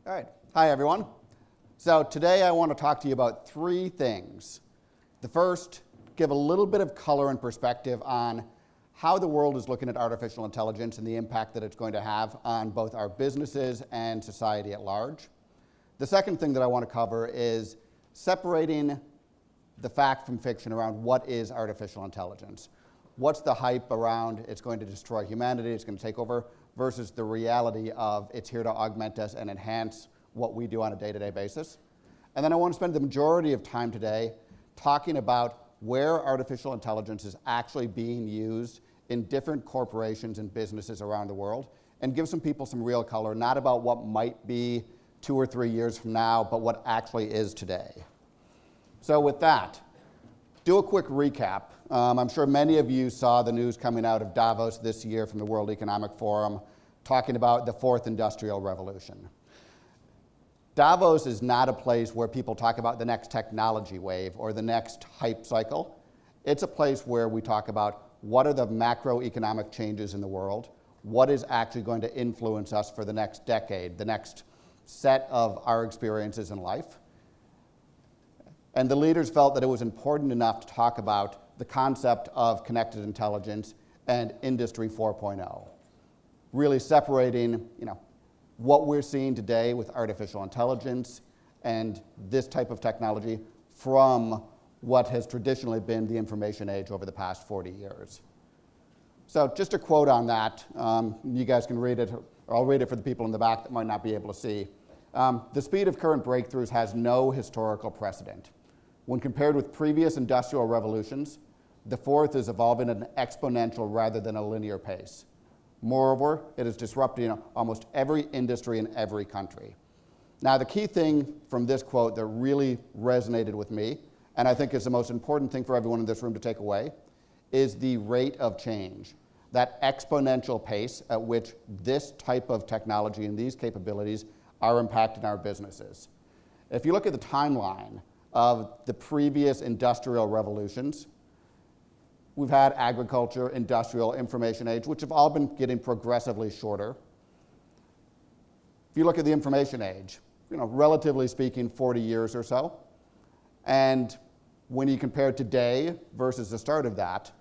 All right. Hi, everyone. So today I want to talk to you about three things. The first, give a little bit of color and perspective on how the world is looking at artificial intelligence and the impact that it's going to have on both our businesses and society at large. The second thing that I want to cover is separating the fact from fiction around what is artificial intelligence. What's the hype around it's going to destroy humanity, it's going to take over, versus the reality of it's here to augment us and enhance what we do on a day-to-day basis. And then I want to spend the majority of time today talking about where artificial intelligence is actually being used in different corporations and businesses around the world, and give some people some real color, not about what might be 2 or 3 years from now, but what actually is today. So with that, do a quick recap. I'm sure many of you saw the news coming out of Davos this year from the World Economic Forum talking about the fourth industrial revolution. Davos is not a place where people talk about the next technology wave or the next hype cycle. It's a place where we talk about what are the macroeconomic changes in the world, what is actually going to influence us for the next decade, the next set of our experiences in life. And the leaders felt that it was important enough to talk about the concept of connected intelligence and Industry 4.0, really separating, what we're seeing today with artificial intelligence and this type of technology from what has traditionally been the information age over the past 40 years. So just a quote on that. You guys can read it, or I'll read it for the people in the back that might not be able to see. The speed of current breakthroughs has no historical precedent. When compared with previous industrial revolutions, the fourth is evolving at an exponential rather than a linear pace. Moreover, it is disrupting almost every industry in every country. Now, the key thing from this quote that really resonated with me, and I think is the most important thing for everyone in this room to take away, is the rate of change, that exponential pace at which this type of technology and these capabilities are impacting our businesses. If you look at the timeline of the previous industrial revolutions, we've had agriculture, industrial, information age, which have all been getting progressively shorter. If you look at the information age, relatively speaking, 40 years or so. And when you compare today versus the start of that,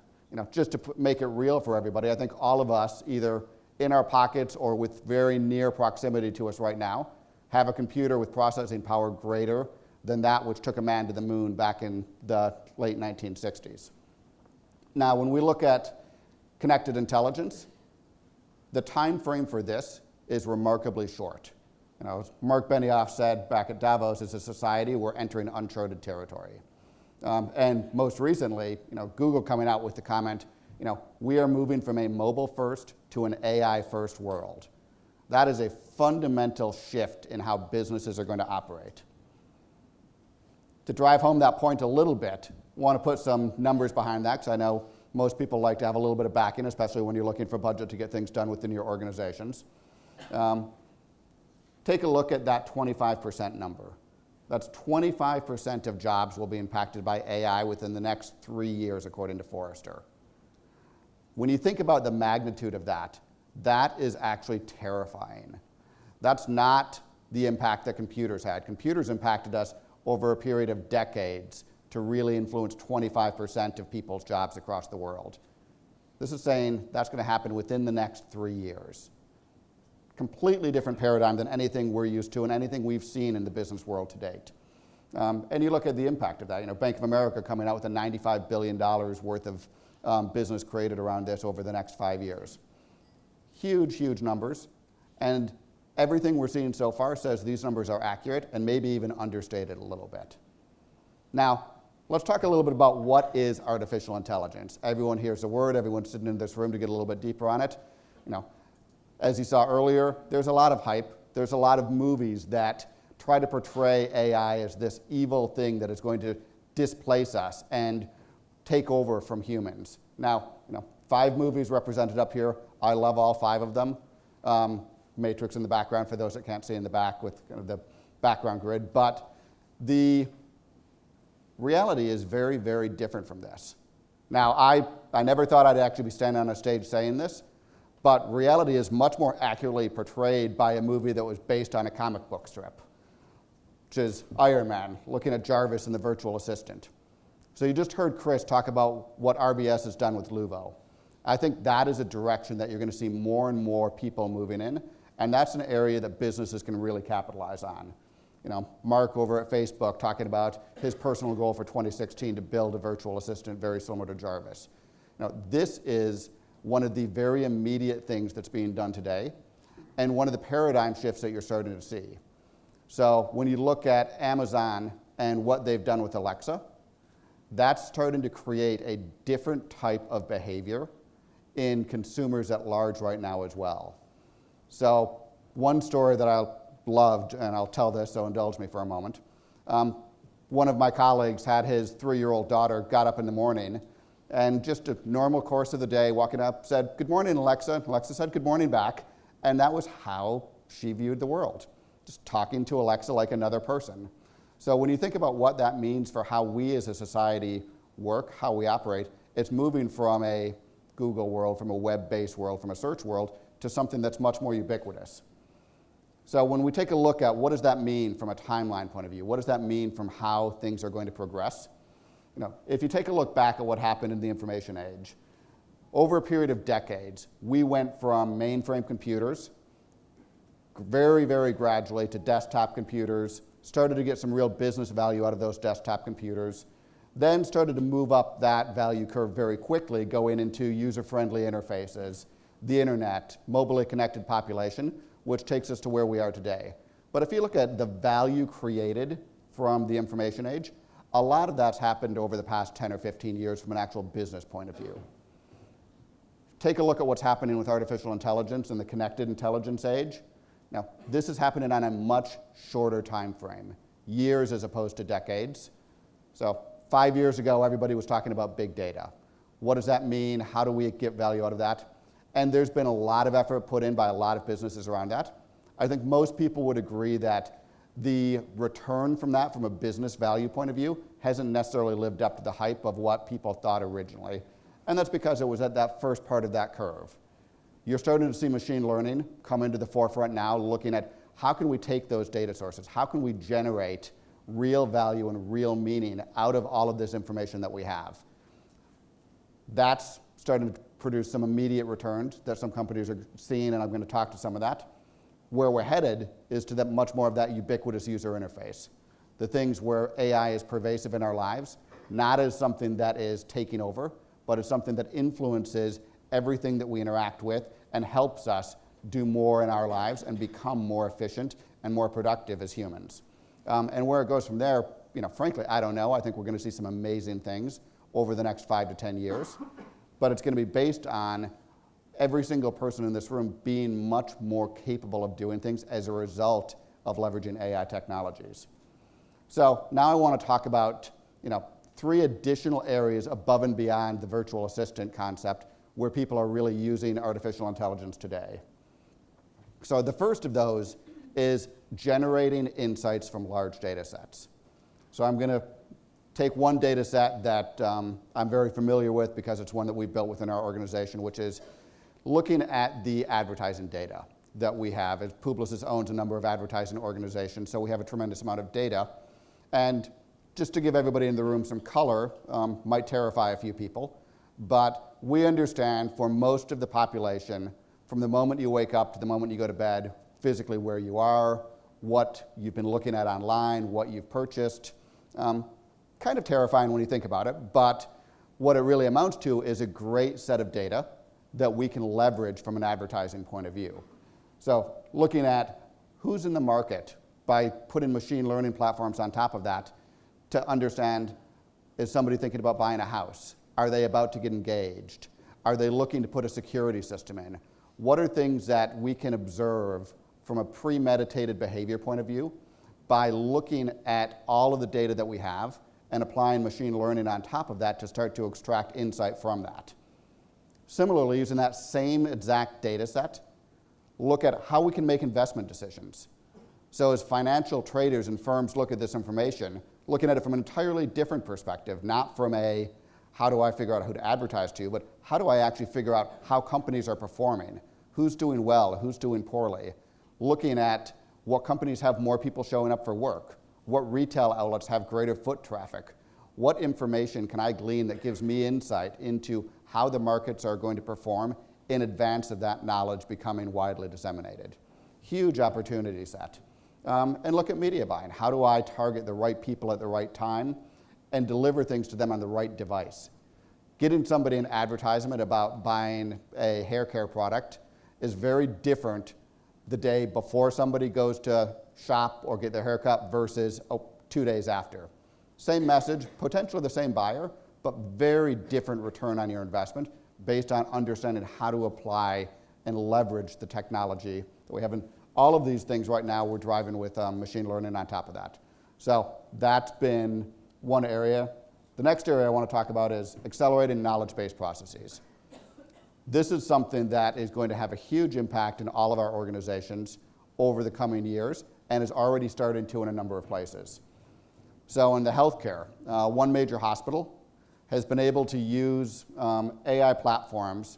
just to make it real for everybody, I think all of us, either in our pockets or with very near proximity to us right now, have a computer with processing power greater than that which took a man to the moon back in the late 1960s. Now, when we look at connected intelligence, the time frame for this is remarkably short. As Mark Benioff said back at Davos, as a society, we're entering uncharted territory. And most recently, Google coming out with the comment, we are moving from a mobile-first to an AI-first world. That is a fundamental shift in how businesses are going to operate. To drive home that point a little bit, I want to put some numbers behind that, because I know most people like to have a little bit of backing, especially when you're looking for budget to get things done within your organizations. Take a look at that 25% number. That's 25% of jobs will be impacted by AI within the next 3 years, according to Forrester. When you think about the magnitude of that, that is actually terrifying. That's not the impact that computers had. Computers impacted us over a period of decades to really influence 25% of people's jobs across the world. This is saying that's going to happen within the next 3 years. Completely different paradigm than anything we're used to and anything we've seen in the business world to date. And you look at the impact of that. Bank of America coming out with a $95 billion worth of business created around this over the next 5 years. Huge, huge numbers. And everything we're seeing so far says these numbers are accurate and maybe even understated a little bit. Now, let's talk a little bit about what is artificial intelligence. Everyone hears the word, everyone's sitting in this room to get a little bit deeper on it. As you saw earlier, there's a lot of hype. There's a lot of movies that try to portray AI as this evil thing that is going to displace us and take over from humans. Now, 5 movies represented up here. I love all 5 of them. Matrix in the background for those that can't see in the back with kind of the background grid. But the reality is very, very different from this. Now, I never thought I'd actually be standing on a stage saying this, but reality is much more accurately portrayed by a movie that was based on a comic book strip, which is Iron Man, looking at Jarvis and the virtual assistant. So you just heard Chris talk about what RBS has done with Luvo. I think that is a direction that you're going to see more and more people moving in, and that's an area that businesses can really capitalize on. You know, Mark over at Facebook talking about his personal goal for 2016 to build a virtual assistant very similar to Jarvis. Now, this is one of the very immediate things that's being done today, and one of the paradigm shifts that you're starting to see. So when you look at Amazon and what they've done with Alexa, that's starting to create a different type of behavior in consumers at large right now as well. So one story that I loved, and I'll tell this, so indulge me for a moment. One of my colleagues had his 3-year-old daughter got up in the morning and just a normal course of the day, walking up, said, "Good morning, Alexa." Alexa said, "Good morning" back. And that was how she viewed the world, just talking to Alexa like another person. So when you think about what that means for how we as a society work, how we operate, it's moving from a Google world, from a web-based world, from a search world, to something that's much more ubiquitous. So when we take a look at what does that mean from a timeline point of view, what does that mean from how things are going to progress? You know, if you take a look back at what happened in the information age, over a period of decades, we went from mainframe computers very, very gradually to desktop computers, started to get some real business value out of those desktop computers, then started to move up that value curve very quickly, going into user-friendly interfaces, the internet, mobilely connected population, which takes us to where we are today. But if you look at the value created from the information age, a lot of that's happened over the past 10 or 15 years from an actual business point of view. Take a look at what's happening with artificial intelligence and the connected intelligence age. Now, this is happening on a much shorter time frame, years as opposed to decades. So 5 years ago, everybody was talking about big data. What does that mean? How do we get value out of that? And there's been a lot of effort put in by a lot of businesses around that. I think most people would agree that the return from that, from a business value point of view, hasn't necessarily lived up to the hype of what people thought originally. And that's because it was at that first part of that curve. You're starting to see machine learning come into the forefront now, looking at how can we take those data sources? How can we generate real value and real meaning out of all of this information that we have? That's starting to produce some immediate returns that some companies are seeing, and I'm going to talk to some of that. Where we're headed is to that much more of that ubiquitous user interface. The things where AI is pervasive in our lives, not as something that is taking over, but as something that influences everything that we interact with and helps us do more in our lives and become more efficient and more productive as humans. And where it goes from there, you know, frankly, I don't know. I think we're going to see some amazing things over the next 5 to 10 years. But it's going to be based on every single person in this room being much more capable of doing things as a result of leveraging AI technologies. So now I want to talk about, you know, 3 additional areas above and beyond the virtual assistant concept where people are really using artificial intelligence today. So the first of those is generating insights from large data sets. So I'm going to take one data set that I'm very familiar with because it's one that we've built within our organization, which is looking at the advertising data that we have. As Publicis owns a number of advertising organizations, so we have a tremendous amount of data. And just to give everybody in the room some color, might terrify a few people, but we understand for most of the population, from the moment you wake up to the moment you go to bed, physically where you are, what you've been looking at online, what you've purchased. Kind of terrifying when you think about it, but what it really amounts to is a great set of data that we can leverage from an advertising point of view. So looking at who's in the market by putting machine learning platforms on top of that to understand, is somebody thinking about buying a house? Are they about to get engaged? Are they looking to put a security system in? What are things that we can observe from a premeditated behavior point of view by looking at all of the data that we have and applying machine learning on top of that to start to extract insight from that? Similarly, using that same exact data set, look at how we can make investment decisions. So as financial traders and firms look at this information, looking at it from an entirely different perspective, not from a how do I figure out who to advertise to, but how do I actually figure out how companies are performing? who's doing well, who's doing poorly, looking at what companies have more people showing up for work, what retail outlets have greater foot traffic, what information can I glean that gives me insight into how the markets are going to perform in advance of that knowledge becoming widely disseminated. Huge opportunity set. And look at media buying. How do I target the right people at the right time and deliver things to them on the right device? Getting somebody an advertisement about buying a hair care product is very different the day before somebody goes to shop or get their haircut versus 2 days after. Same message, potentially the same buyer, but very different return on your investment based on understanding how to apply and leverage the technology that we have. And all of these things right now we're driving with machine learning on top of that. So that's been one area. The next area I want to talk about is accelerating knowledge-based processes. This is something that is going to have a huge impact in all of our organizations over the coming years and is already starting to in a number of places. So in the healthcare, one major hospital has been able to use AI platforms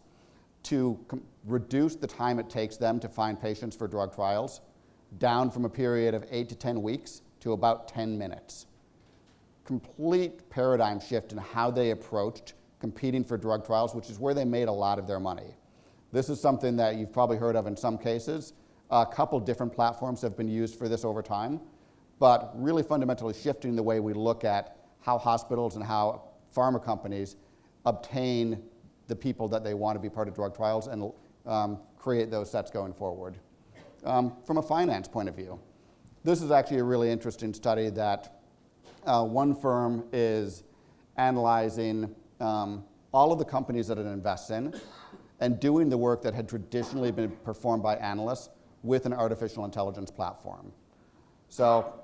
to reduce the time it takes them to find patients for drug trials down from a period of 8 to 10 weeks to about 10 minutes. Complete paradigm shift in how they approached competing for drug trials, which is where they made a lot of their money. This is something that you've probably heard of in some cases. A couple different platforms have been used for this over time, but really fundamentally shifting the way we look at how hospitals and how pharma companies obtain the people that they want to be part of drug trials and create those sets going forward. From a finance point of view, this is actually a really interesting study that one firm is analyzing all of the companies that it invests in and doing the work that had traditionally been performed by analysts with an artificial intelligence platform. So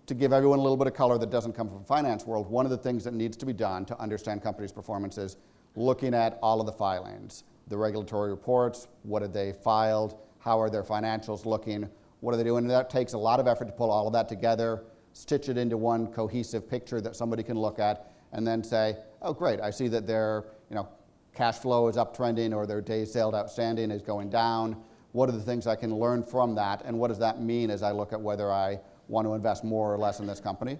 to give everyone a little bit of color that doesn't come from the finance world, one of the things that needs to be done to understand companies' performance is looking at all of the filings, the regulatory reports, what have they filed, how are their financials looking, what are they doing, and that takes a lot of effort to pull all of that together, stitch it into one cohesive picture that somebody can look at, and then say, oh great, I see that their cash flow is uptrending or their days sales outstanding is going down. What are the things I can learn from that, and what does that mean as I look at whether I want to invest more or less in this company?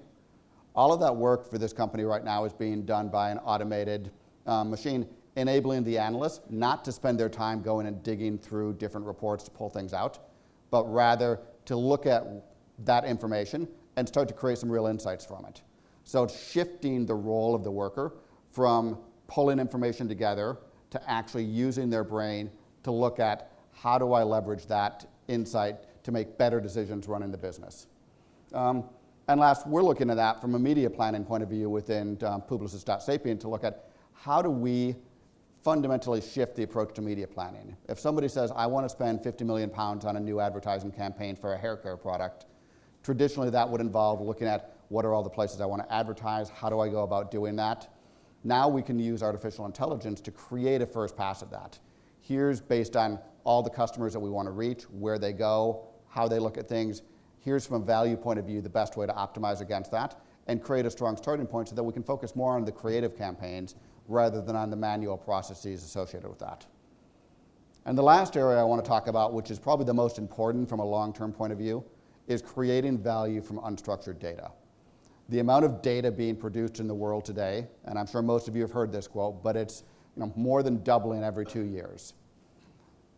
All of that work for this company right now is being done by an automated machine, enabling the analysts not to spend their time going and digging through different reports to pull things out, but rather to look at that information and start to create some real insights from it. So it's shifting the role of the worker from pulling information together to actually using their brain to look at how do I leverage that insight to make better decisions running the business. And last, we're looking at that from a media planning point of view within Publicis.Sapient to look at how do we fundamentally shift the approach to media planning. If somebody says, I want to spend 50 million pounds on a new advertising campaign for a hair care product, traditionally that would involve looking at what are all the places I want to advertise, how do I go about doing that? Now we can use artificial intelligence to create a first pass of that. Here's based on all the customers that we want to reach, where they go, how they look at things. Here's from a value point of view the best way to optimize against that and create a strong starting point so that we can focus more on the creative campaigns rather than on the manual processes associated with that. And the last area I want to talk about, which is probably the most important from a long-term point of view, is creating value from unstructured data. The amount of data being produced in the world today, and I'm sure most of you have heard this quote, but it's more than doubling every 2 years.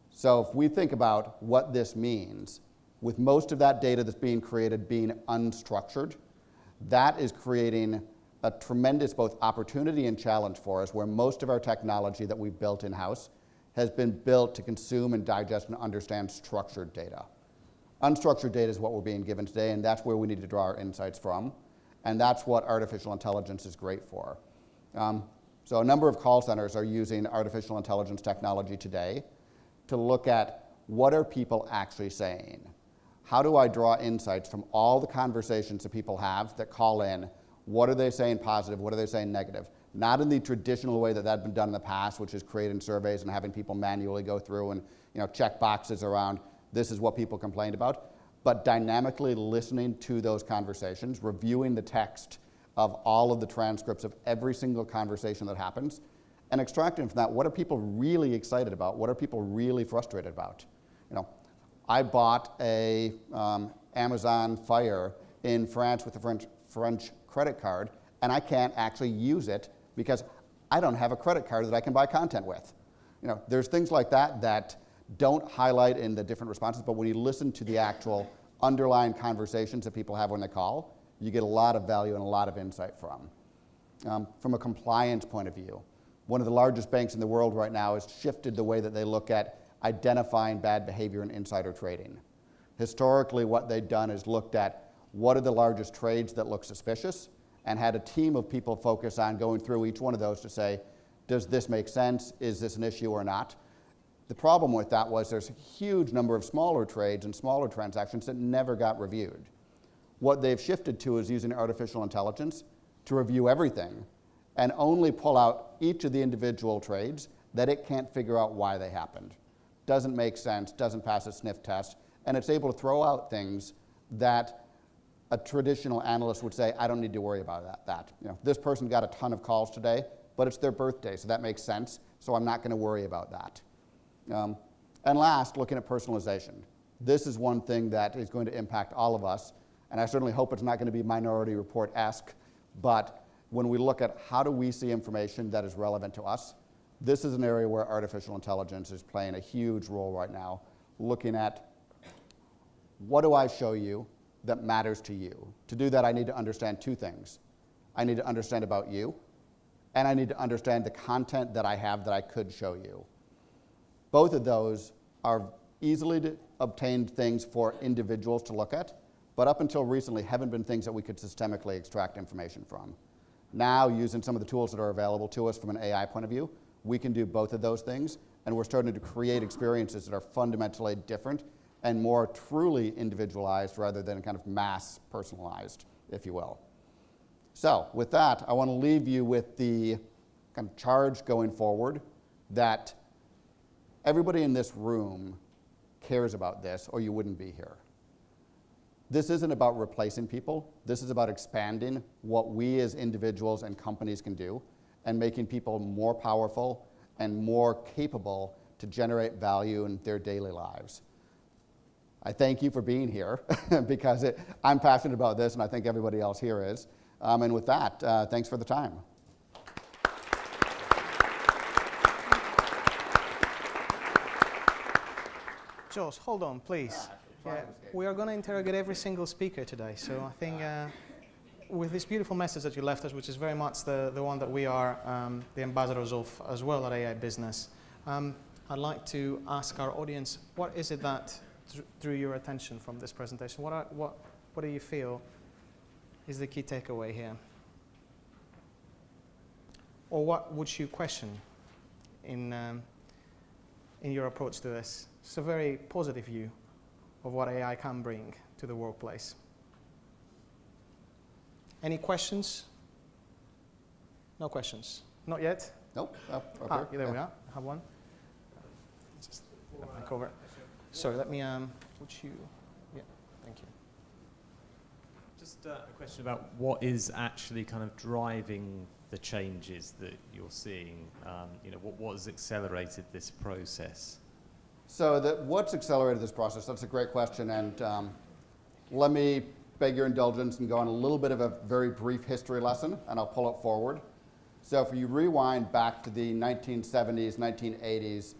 So if we think about what this means, with most of that data that's being created being unstructured, that is creating a tremendous both opportunity and challenge for us, where most of our technology that we've built in-house has been built to consume and digest and understand structured data. Unstructured data is what we're being given today, and that's where we need to draw our insights from, and that's what artificial intelligence is great for. So a number of call centers are using artificial intelligence technology today to look at what are people actually saying. How do I draw insights from all the conversations that people have that call in? What are they saying positive? What are they saying negative? Not in the traditional way that had been done in the past, which is creating surveys and having people manually go through and check boxes around this is what people complained about, but dynamically listening to those conversations, reviewing the text of all of the transcripts of every single conversation that happens, and extracting from that, what are people really excited about? What are people really frustrated about? I bought a Amazon Fire in France with a French credit card, and I can't actually use it because I don't have a credit card that I can buy content with. There's things like that that don't highlight in the different responses, but when you listen to the actual underlying conversations that people have when they call, you get a lot of value and a lot of insight from. From a compliance point of view, one of the largest banks in the world right now has shifted the way that they look at identifying bad behavior in insider trading. Historically, what they've done is looked at what are the largest trades that look suspicious and had a team of people focus on going through each one of those to say, does this make sense? Is this an issue or not? The problem with that was there's a huge number of smaller trades and smaller transactions that never got reviewed. What they've shifted to is using artificial intelligence to review everything and only pull out each of the individual trades that it can't figure out why they happened. Doesn't make sense, doesn't pass a sniff test, and it's able to throw out things that a traditional analyst would say, I don't need to worry about that. This person got a ton of calls today, but it's their birthday, so that makes sense, so I'm not going to worry about that. And last, looking at personalization. This is one thing that is going to impact all of us, and I certainly hope it's not going to be Minority Report-esque, but when we look at how do we see information that is relevant to us, this is an area where artificial intelligence is playing a huge role right now, looking at what do I show you that matters to you. To do that, I need to understand two things. I need to understand about you, and I need to understand the content that I have that I could show you. Both of those are easily obtained things for individuals to look at, but up until recently haven't been things that we could systemically extract information from. Now, using some of the tools that are available to us from an AI point of view, we can do both of those things, and we're starting to create experiences that are fundamentally different and more truly individualized rather than kind of mass personalized, if you will. So with that, I want to leave you with the kind of charge going forward that everybody in this room cares about this, or you wouldn't be here. This isn't about replacing people. This is about expanding what we as individuals and companies can do and making people more powerful and more capable to generate value in their daily lives. I thank you for being here because I'm passionate about this, and I think everybody else here is. And with that, thanks for the time. Josh, hold on, please. Yeah, we are going to interrogate every single speaker today, so I think with this beautiful message that you left us, which is very much the one that we are the ambassadors of as well at AI Business, I'd like to ask our audience, what is it that drew your attention from this presentation? What do you feel is the key takeaway here? Or what would you question in your approach to this? It's a very positive view of what AI can bring to the workplace. Any questions? No questions? Not yet? Nope. There we are. I have one. Just let me cover. Sorry, let me put you. Yeah, thank you. Just a question about what is actually kind of driving the changes that you're seeing. What has accelerated this process? So what's accelerated this process? That's a great question, and let me beg your indulgence and go on a little bit of a very brief history lesson, and I'll pull it forward. So if you rewind back to the 1970s, 1980s,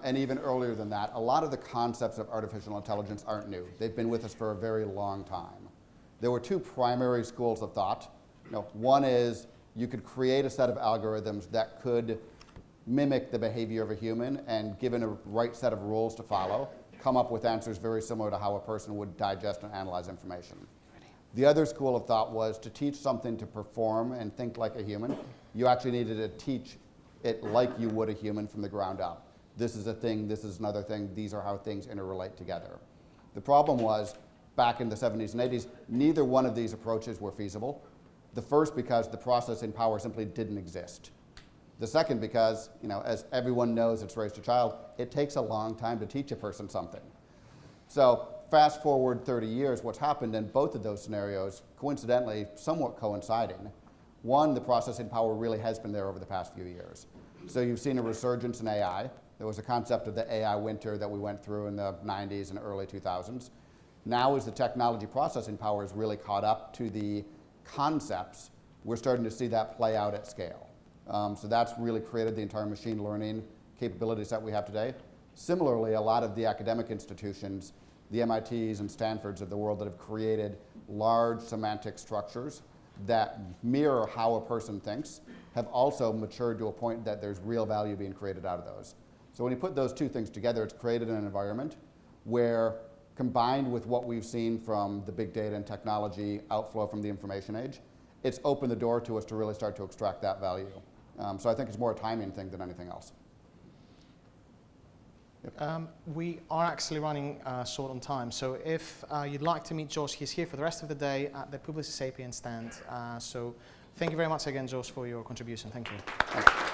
and even earlier than that, a lot of the concepts of artificial intelligence aren't new. They've been with us for a very long time. There were two primary schools of thought. One is you could create a set of algorithms that could mimic the behavior of a human and, given a right set of rules to follow, come up with answers very similar to how a person would digest and analyze information. The other school of thought was to teach something to perform and think like a human, you actually needed to teach it like you would a human from the ground up. This is a thing, this is another thing, these are how things interrelate together. The problem was, back in the 70s and 80s, neither one of these approaches were feasible. The first because the processing power simply didn't exist. The second because, as everyone knows that's raised a child, it takes a long time to teach a person something. So fast forward 30 years, what's happened in both of those scenarios, coincidentally, somewhat coinciding, One, the processing power really has been there over the past few years. So you've seen a resurgence in AI. There was a concept of the AI winter that we went through in the 90s and early 2000s. Now as the technology processing power is really caught up to the concepts, we're starting to see that play out at scale. So that's really created the entire machine learning capabilities that we have today. Similarly, a lot of the academic institutions, the MITs and Stanfords of the world that have created large semantic structures that mirror how a person thinks, have also matured to a point that there's real value being created out of those. So when you put those two things together, it's created an environment where, combined with what we've seen from the big data and technology outflow from the information age, it's opened the door to us to really start to extract that value. So I think it's more a timing thing than anything else. We are actually running short on time, so if you'd like to meet Josh, he's here for the rest of the day at the Publicis.Sapient stand. So thank you very much again, Josh, for your contribution. Thank you. Thanks.